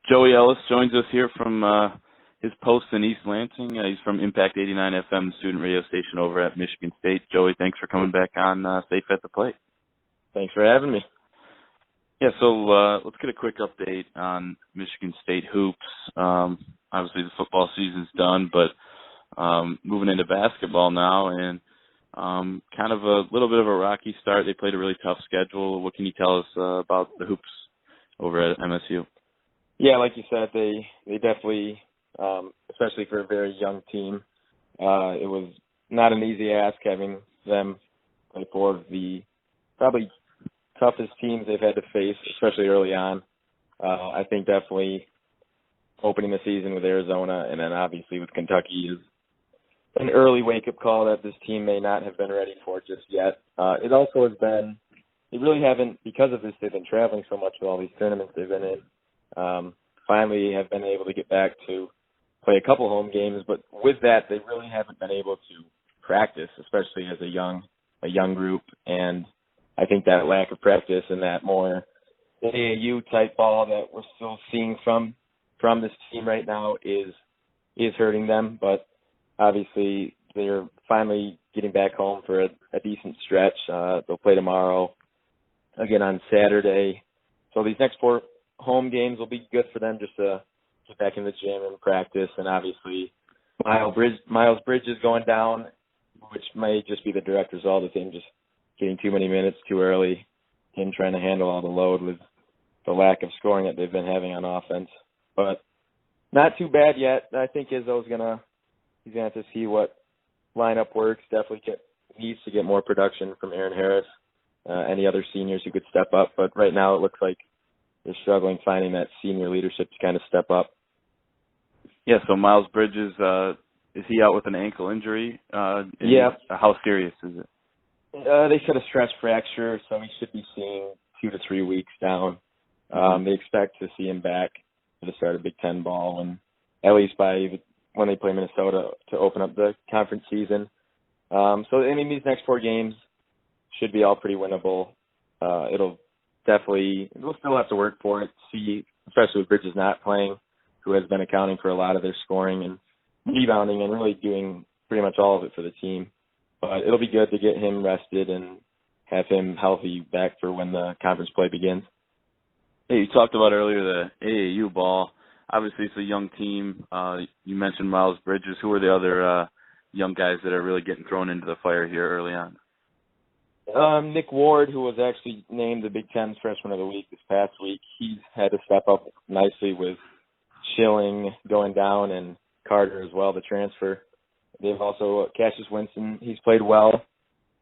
Joey Ellis joins us here from his post in East Lansing. He's from Impact 89 FM, student radio station over at Michigan State. Joey, thanks for coming back on Sayf At The Plate. Thanks for having me. Yeah, so let's get a quick update on Michigan State hoops. Obviously, the football season's done, but moving into basketball now, and kind of a little bit of a rocky start. They played a really tough schedule. What can you tell us about the hoops over at MSU? Yeah, like you said, they definitely, especially for a very young team, it was not an easy ask having them play four of the probably toughest teams they've had to face, especially early on. I think definitely opening the season with Arizona and then obviously with Kentucky is an early wake-up call that this team may not have been ready for just yet. It also has been, they really haven't, because of this, they've been traveling so much with all these tournaments they've been in. Finally have been able to get back to play a couple home games, but with that, they really haven't been able to practice, especially as a young group. And I think that lack of practice and that more AAU type ball that we're still seeing from this team right now is hurting them. But obviously, they're finally getting back home for a decent stretch. They'll play tomorrow, again on Saturday. So these next four home games will be good for them just to get back in the gym and practice. And obviously, Miles Bridges going down, which may just be the direct result of him just getting too many minutes too early, him trying to handle all the load with the lack of scoring that they've been having on offense. But not too bad yet. I think Izzo's he's gonna have to see what lineup works. Definitely needs to get more production from Aaron Harris, any other seniors who could step up. But right now it looks like they're struggling finding that senior leadership to kind of step up. Yeah, so Miles Bridges, is he out with an ankle injury? Yeah. How serious is it? They said a stress fracture, so he should be seeing 2 to 3 weeks down. They expect to see him back for the start of Big Ten ball, and at least by when they play Minnesota to open up the conference season. So, I mean, these next 4 games should be all pretty winnable. We'll still have to work for it, see, especially with Bridges not playing, who has been accounting for a lot of their scoring and rebounding and really doing pretty much all of it for the team. But it'll be good to get him rested and have him healthy back for when the conference play begins. Hey, you talked about earlier the AAU ball. Obviously, it's a young team. You mentioned Miles Bridges. Who are the other young guys that are really getting thrown into the fire here early on? Nick Ward, who was actually named the Big Ten's Freshman of the Week this past week, he's had to step up nicely with Schilling going down and Carter as well, the transfer. They've also Cassius Winston. He's played well.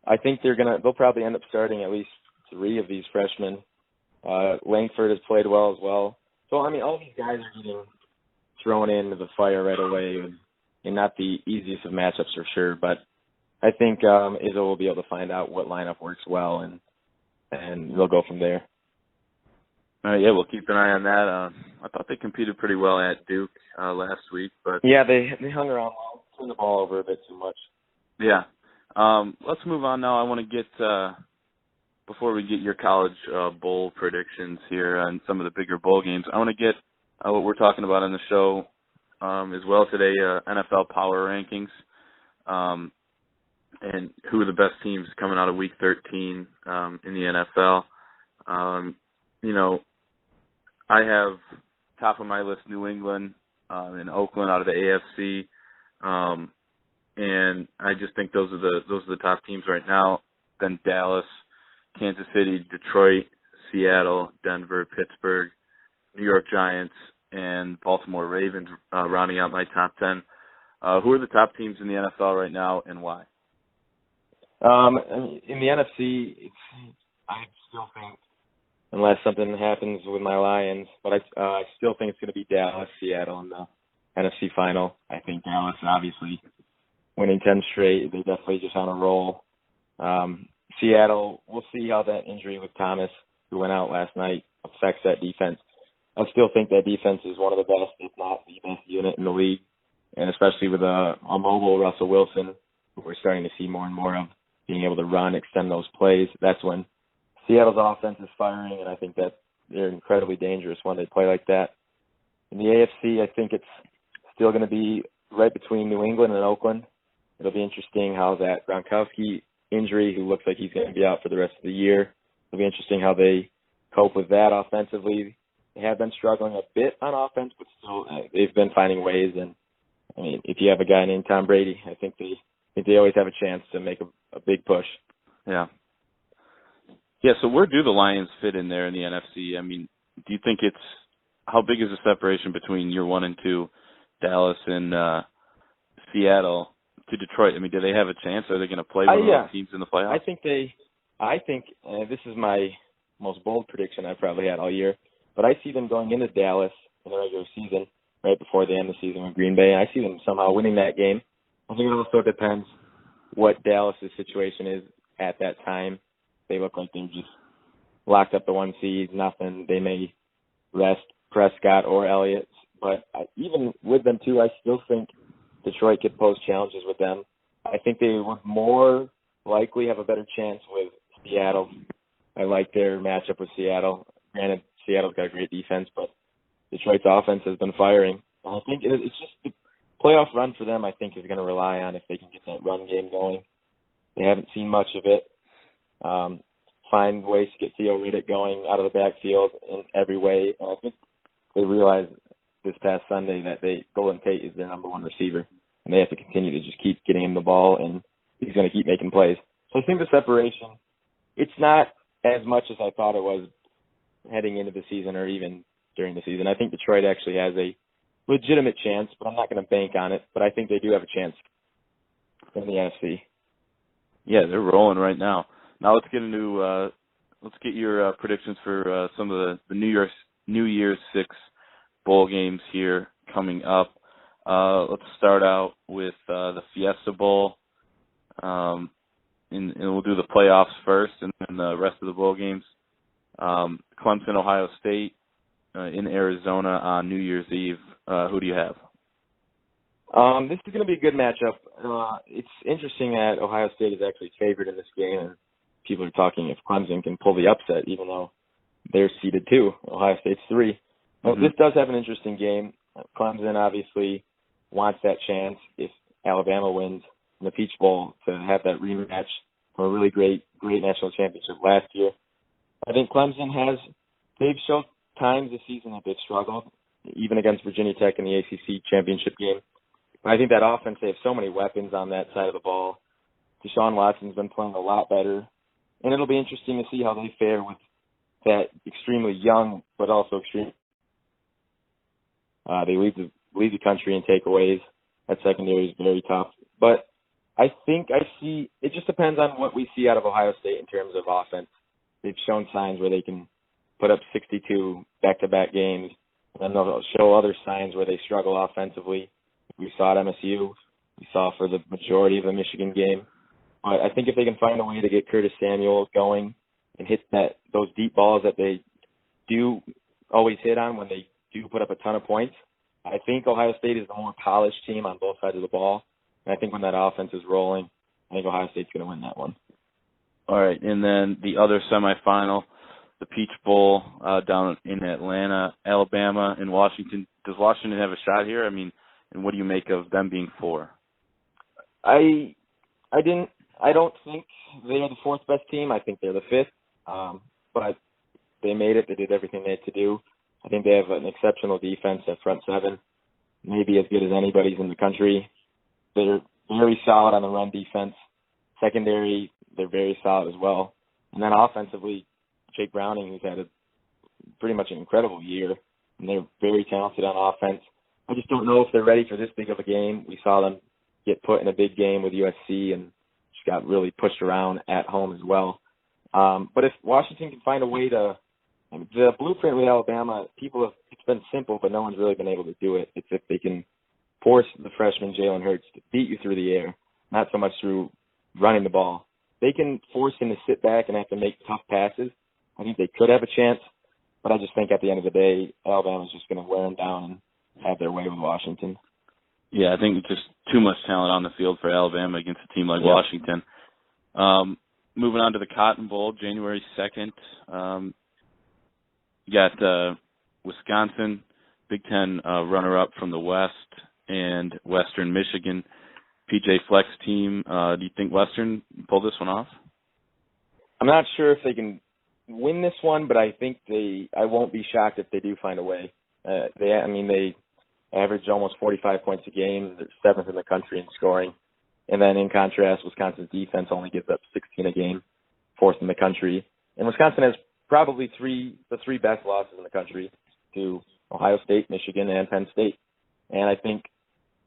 I think they'll probably end up starting at least 3 of these freshmen. Langford has played well as well. So I mean, all these guys are getting thrown into the fire right away, and not the easiest of matchups for sure. But I think Izzo will be able to find out what lineup works well, and they'll go from there. Yeah, we'll keep an eye on that. I thought they competed pretty well at Duke last week, but yeah, they hung around well, turned the ball over a bit too much. Yeah. Let's move on now. I want to get before we get your college bowl predictions here and some of the bigger bowl games. I want to get what we're talking about on the show as well today, NFL power rankings. And who are the best teams coming out of Week 13 in the NFL. I have top of my list New England and Oakland out of the AFC, and I just think those are the top teams right now. Then Dallas, Kansas City, Detroit, Seattle, Denver, Pittsburgh, New York Giants, and Baltimore Ravens rounding out my top 10. Who are the top teams in the NFL right now, and why? In the NFC, I still think, unless something happens with my Lions, but I still think it's going to be Dallas, Seattle in the NFC final. I think Dallas, obviously, winning 10 straight, they're definitely just on a roll. Seattle, we'll see how that injury with Thomas, who went out last night, affects that defense. I still think that defense is one of the best, if not the best unit in the league, and especially with a mobile Russell Wilson, who we're starting to see more and more of, being able to run, extend those plays. That's when Seattle's offense is firing, and I think that they're incredibly dangerous when they play like that. In the AFC, I think it's still going to be right between New England and Oakland. It'll be interesting how that Gronkowski injury, who looks like he's going to be out for the rest of the year, it'll be interesting how they cope with that offensively. They have been struggling a bit on offense, but still they've been finding ways. And I mean, if you have a guy named Tom Brady, I think they always have a chance to make a big push. Yeah. Yeah, so where do the Lions fit in there in the NFC? I mean, do you think how big is the separation between year 1 and 2, Dallas and Seattle, to Detroit? I mean, do they have a chance? Are they going to play one of those teams in the playoffs? I think this is my most bold prediction I've probably had all year, but I see them going into Dallas in the regular season right before the end of the season with Green Bay. I see them somehow winning that game. I think it also depends what Dallas' situation is at that time. They look like they're just locked up the 1 seed, nothing. They may rest Prescott or Elliott, but even with them too, I still think Detroit could pose challenges with them. I think they would more likely have a better chance with Seattle. I like their matchup with Seattle. Granted, Seattle's got a great defense, but Detroit's offense has been firing. And I think it's just the playoff run for them, I think, is going to rely on if they can get that run game going. They haven't seen much of it. Find ways to get Theo Riddick going out of the backfield in every way. And I think they realized this past Sunday that Golden Tate is their number 1 receiver, and they have to continue to just keep getting him the ball, and he's going to keep making plays. So I think the separation, it's not as much as I thought it was heading into the season or even during the season. I think Detroit actually has a legitimate chance, but I'm not going to bank on it. But I think they do have a chance in the NFC. Yeah, they're rolling right now. Now let's get your predictions for some of the New Year's 6 bowl games here coming up. Let's start out with the Fiesta Bowl, and we'll do the playoffs first, and then the rest of the bowl games. Clemson, Ohio State in Arizona on New Year's Eve. Who do you have? This is going to be a good matchup. It's interesting that Ohio State is actually favored in this game, and people are talking if Clemson can pull the upset, even though they're seeded 2. Ohio State's 3. But this does have an interesting game. Clemson obviously wants that chance if Alabama wins in the Peach Bowl to have that rematch from a really great national championship last year. I think Clemson they've shown times this season that they've struggled, even against Virginia Tech in the ACC championship game. But I think that offense, they have so many weapons on that side of the ball. Deshaun Watson's been playing a lot better. And it'll be interesting to see how they fare with that extremely young, but also extreme. They lead the country in takeaways. That secondary is very tough. But I think it just depends on what we see out of Ohio State in terms of offense. They've shown signs where they can put up 62 back-to-back games, and then they'll show other signs where they struggle offensively. We saw at MSU. We saw for the majority of the Michigan game. But I think if they can find a way to get Curtis Samuel going and hit those deep balls that they do always hit on when they do put up a ton of points, I think Ohio State is the more polished team on both sides of the ball. And I think when that offense is rolling, I think Ohio State's going to win that one. All right, and then the other semifinal, the Peach Bowl down in Atlanta, Alabama, and Washington. Does Washington have a shot here? I mean, and what do you make of them being 4? I don't think they're the 4th best team. I think they're the 5th. But they made it. They did everything they had to do. I think they have an exceptional defense at front 7, maybe as good as anybody's in the country. They're very solid on the run defense. Secondary, they're very solid as well. And then offensively, Jake Browning, who's had pretty much an incredible year, and they're very talented on offense. I just don't know if they're ready for this big of a game. We saw them get put in a big game with USC and just got really pushed around at home as well. But if Washington can find a way to – the blueprint with Alabama, it's been simple, but no one's really been able to do it. It's if they can force the freshman Jalen Hurts to beat you through the air, not so much through running the ball. They can force him to sit back and have to make tough passes. I think they could have a chance, but I just think at the end of the day, Alabama's just going to wear them down and have their way with Washington. Yeah, I think it's just too much talent on the field for Alabama against a team like Washington. Moving on to the Cotton Bowl, January 2nd. You got Wisconsin Big Ten runner-up from the West and Western Michigan. PJ Fleck's team. Do you think Western pulled this one off? I'm not sure if they can win this one, but I think I won't be shocked if they do find a way. They average almost 45 points a game. They're seventh in the country in scoring. And then in contrast, Wisconsin's defense only gives up 16 a game, fourth in the country. And Wisconsin has probably the three best losses in the country to Ohio State, Michigan, and Penn State. And I think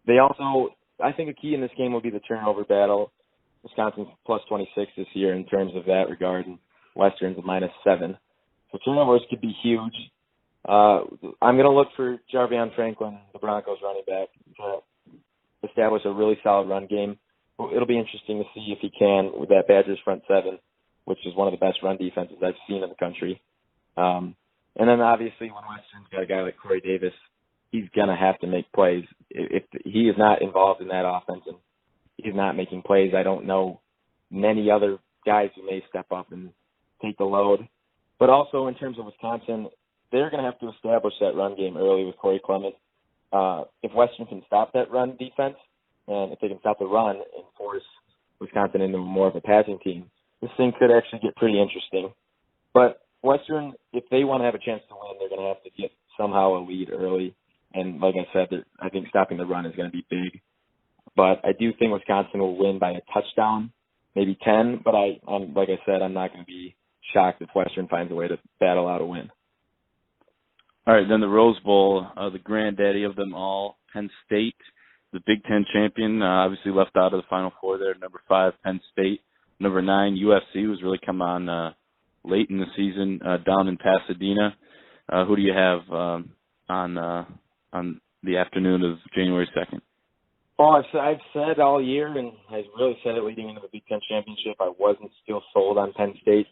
a key in this game will be the turnover battle. Wisconsin's plus 26 this year in terms of that regard, and Western's -7. So turnovers could be huge. I'm going to look for Jarvion Franklin, the Broncos running back, to establish a really solid run game. It'll be interesting to see if he can with that Badgers front seven, which is one of the best run defenses I've seen in the country. And then obviously when Western's got a guy like Corey Davis, he's going to have to make plays. If he is not involved in that offense and he's not making plays, I don't know many other guys who may step up and take the load. But also in terms of Wisconsin, they're going to have to establish that run game early with Corey Clement. If Western can stop that run defense, and if they can stop the run and force Wisconsin into more of a passing team, this thing could actually get pretty interesting. But Western, if they want to have a chance to win, they're going to have to get somehow a lead early. And like I said, I think stopping the run is going to be big. But I do think Wisconsin will win by a touchdown, maybe 10. But like I said, I'm not going to be shocked if Western finds a way to battle out a win. All right, then the Rose Bowl, the granddaddy of them all, Penn State, the Big Ten champion, obviously left out of the Final Four there. Number 5, Penn State. Number 9, USC, who's really come on late in the season down in Pasadena. Who do you have on the afternoon of January 2nd? Well, I've said all year, and I've really said it leading into the Big Ten championship, I wasn't still sold on Penn State,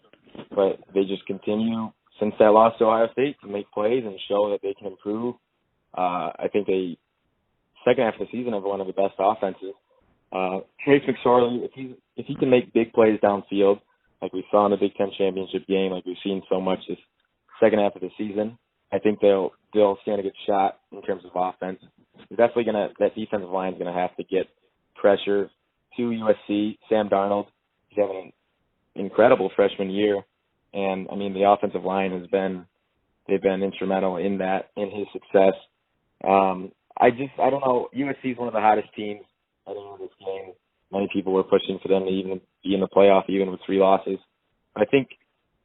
but they just continue since that loss to Ohio State to make plays and show that they can improve. I think they, second half of the season, have one of the best offenses. Trace McSorley, if he can make big plays downfield, like we saw in the Big Ten championship game, like we've seen so much this second half of the season, I think they'll stand a good shot in terms of offense. Definitely that defensive line is gonna have to get pressure to USC. Sam Darnold, he's having an incredible freshman year, and I mean the offensive line they've been instrumental in his success. I don't know. USC is one of the hottest teams. I think in this game, many people were pushing for them to even be in the playoff, even with 3 losses. I think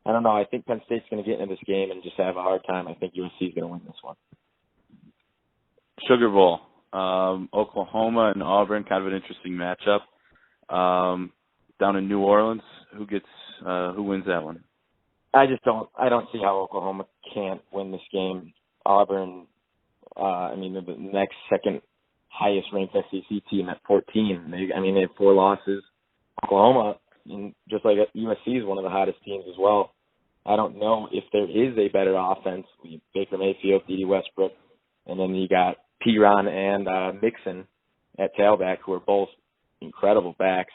Penn State's going to get into this game and just have a hard time. I think USC is going to win this one. Sugar Bowl, Oklahoma and Auburn, kind of an interesting matchup. Down in New Orleans, who wins that one? I don't see how Oklahoma can't win this game. Auburn, the next second highest ranked SEC team at 14. They have 4 losses. Oklahoma, just like USC, is one of the hottest teams as well. I don't know if there is a better offense. Baker Mayfield, D.D. Westbrook, and then you got Piron and Mixon at tailback, who are both incredible backs.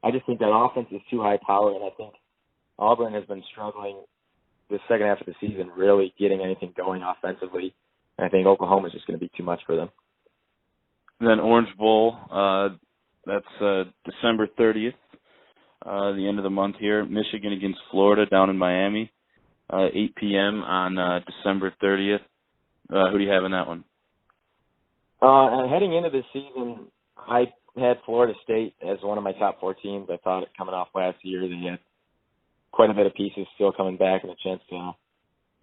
I just think that offense is too high power, and I think Auburn has been struggling the second half of the season, really getting anything going offensively. And I think Oklahoma is just going to be too much for them. And then Orange Bowl, that's December 30th, the end of the month here. Michigan against Florida down in Miami, 8 p.m. on December 30th. Who do you have in that one? Heading into this season, I had Florida State as one of my top 4 teams. I thought it coming off last year. They had quite a bit of pieces still coming back and a chance to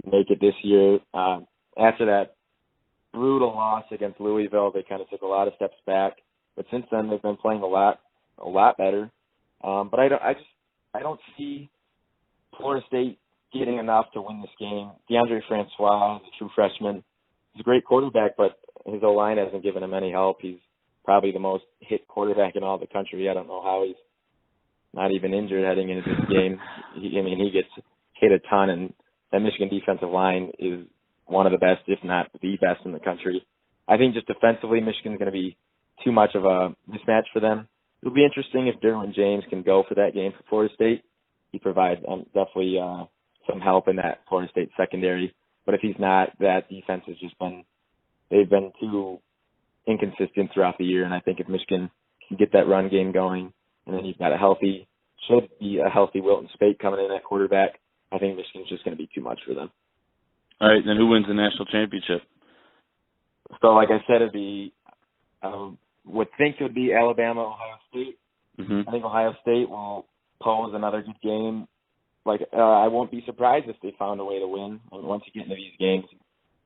make it this year. After that brutal loss against Louisville, they kind of took a lot of steps back. But since then, they've been playing a lot better. But I don't see Florida State getting enough to win this game. DeAndre Francois is a true freshman. He's a great quarterback, but his O-line hasn't given him any help. He's probably the most hit quarterback in all the country. I don't know how he's not even injured heading into this game. He gets hit a ton, and that Michigan defensive line is one of the best, if not the best in the country. I think just defensively, Michigan's going to be too much of a mismatch for them. It'll be interesting if Derwin James can go for that game for Florida State. He provides definitely some help in that Florida State secondary. But if he's not, that defense has just been they've been too inconsistent throughout the year. And I think if Michigan can get that run game going, and then you've got should be a healthy Wilton Spate coming in at quarterback, I think Michigan's just going to be too much for them. All right, then who wins the national championship? So, like I said, would think it would be Alabama, Ohio State. Mm-hmm. I think Ohio State will pose another good game. I won't be surprised if they found a way to win. And once you get into these games,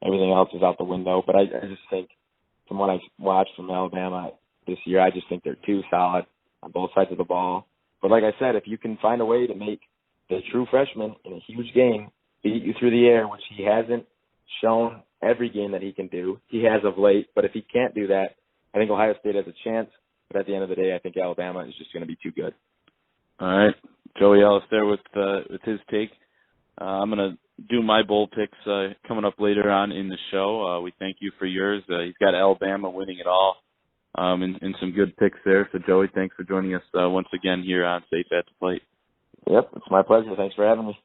everything else is out the window. But I just think, from what I've watched from Alabama this year, I just think they're too solid on both sides of the ball. But like I said, if you can find a way to make the true freshman in a huge game beat you through the air, which he hasn't shown every game that he can do. He has of late, but if he can't do that, I think Ohio State has a chance. But at the end of the day, I think Alabama is just going to be too good. All right. Joey Ellis there with his take. I'm going to do my bowl picks coming up later on in the show. We thank you for yours. He's got Alabama winning it all, and some good picks there. So, Joey, thanks for joining us once again here on Sayf At The Plate. Yep, it's my pleasure. Thanks for having me.